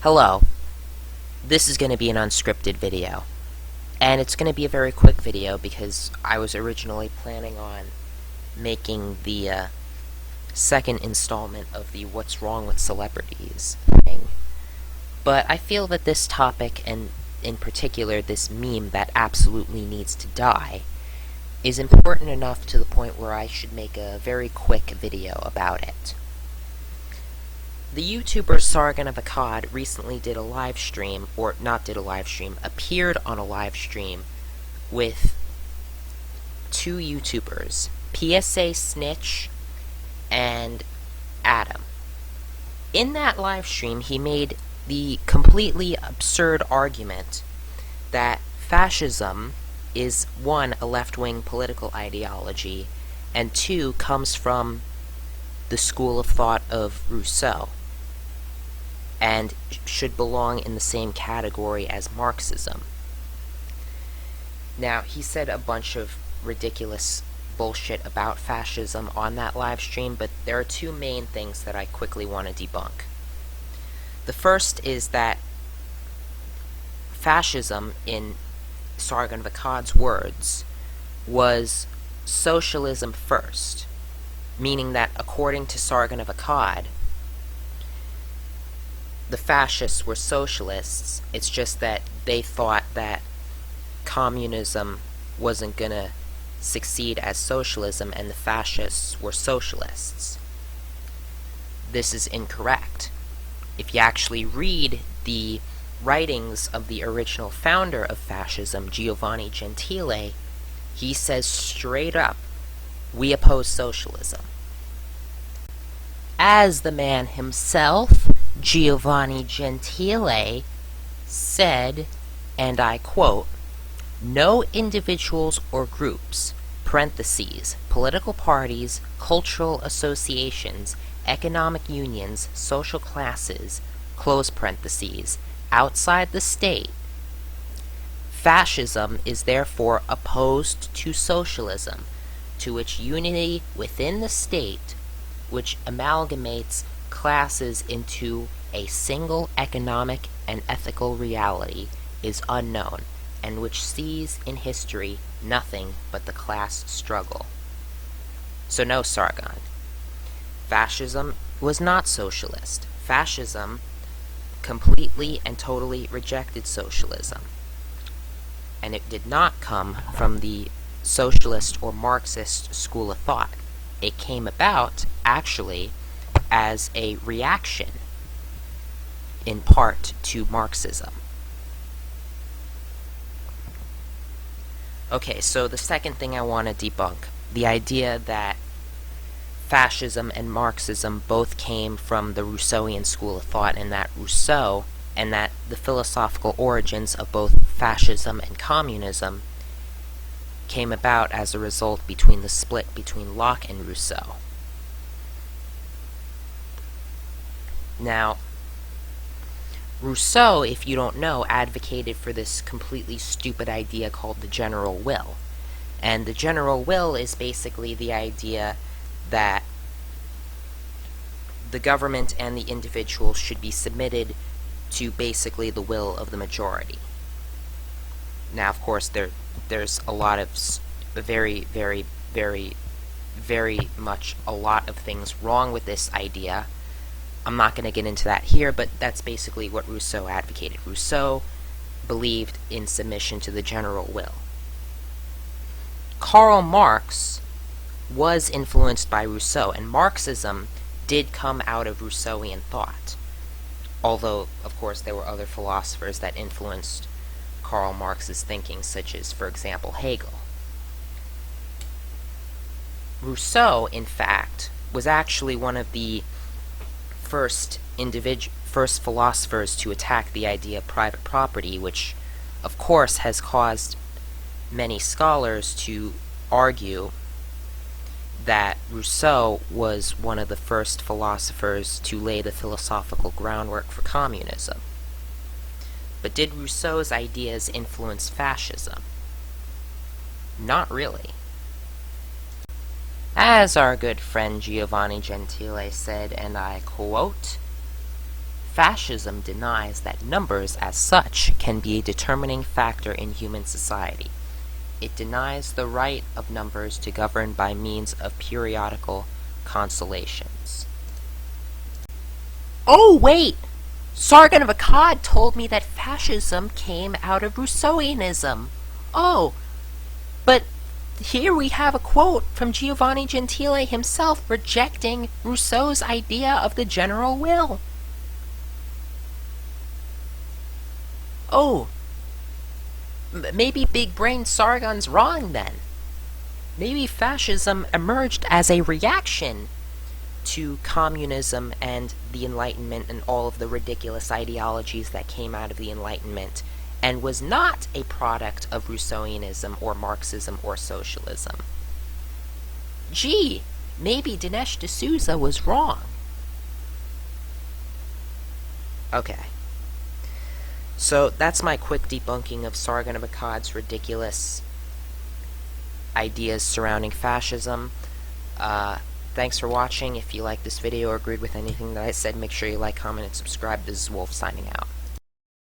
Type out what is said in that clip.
Hello, this is going to be an unscripted video, and it's going to be a very quick video because I was originally planning on making the second installment of the What's Wrong with Celebrities thing, but I feel that this topic, and in particular this meme that absolutely needs to die, is important enough to the point where I should make a very quick video about it. The YouTuber Sargon recently did a live stream, or not did a live stream, appeared on a live stream with two YouTubers, PSA Snitch and Adam. In that live stream, he made the completely absurd argument that fascism is, one, a left-wing political ideology, and two, comes from the school of thought of Rousseau, and should belong in the same category as Marxism. Now, he said a bunch of ridiculous bullshit about fascism on that live stream, but there are two main things that I quickly want to debunk. The first is that fascism, in Sargon words, was socialism first, meaning that according to Sargon the fascists were socialists. It's just that they thought that communism wasn't gonna succeed as socialism, and the fascists were socialists. This is incorrect. If you actually read the writings of the original founder of fascism, Giovanni Gentile, he says straight up, we oppose socialism. As the man himself, Giovanni Gentile, said, and I quote, "No individuals or groups, parentheses, political parties, cultural associations, economic unions, social classes, close parentheses, outside the state. Fascism is therefore opposed to socialism, to which unity within the state, which amalgamates classes into a single economic and ethical reality, is unknown, and which sees in history nothing but the class struggle." So no, Sargon. Fascism was not socialist. Fascism completely and totally rejected socialism. And it did not come from the socialist or Marxist school of thought. It came about, actually, as a reaction, in part, to Marxism. Okay, so the second thing I want to debunk, the idea that fascism and Marxism both came from the Rousseauian school of thought, and that Rousseau, and that the philosophical origins of both fascism and communism came about as a result between the split between Locke and Rousseau. Now, Rousseau, if you don't know, advocated for this completely stupid idea called the general will. And the general will is basically the idea that the government and the individual should be submitted to basically the will of the majority. Now, of course, there's a lot of very much a lot of things wrong with this idea. I'm not going to get into that here, but that's basically what Rousseau advocated. Rousseau believed in submission to the general will. Karl Marx was influenced by Rousseau, and Marxism did come out of Rousseauian thought. Although, of course, there were other philosophers that influenced Karl Marx's thinking, such as, for example, Hegel. Rousseau, in fact, was actually one of the first philosophers to attack the idea of private property, which, of course, has caused many scholars to argue that Rousseau was one of the first philosophers to lay the philosophical groundwork for communism. But did Rousseau's ideas influence fascism? Not really. As our good friend Giovanni Gentile said, and I quote, Fascism denies that numbers as such can be a determining factor in human society. It denies the right of numbers to govern by means of periodical constellations. Oh, wait! Sargon of Akkad told me that fascism came out of Rousseauianism. Oh, but here we have a quote from Giovanni Gentile himself rejecting Rousseau's idea of the general will. Oh, maybe big brain Sargon's wrong then. Maybe fascism emerged as a reaction to communism and the Enlightenment and all of the ridiculous ideologies that came out of the Enlightenment, and was not a product of Rousseauianism or Marxism or socialism. Gee, maybe Dinesh D'Souza was wrong. Okay. So that's my quick debunking of Sargon of Akkad's ridiculous ideas surrounding fascism. Thanks for watching. If you liked this video or agreed with anything that I said, make sure you like, comment, and subscribe. This is Wolf signing out.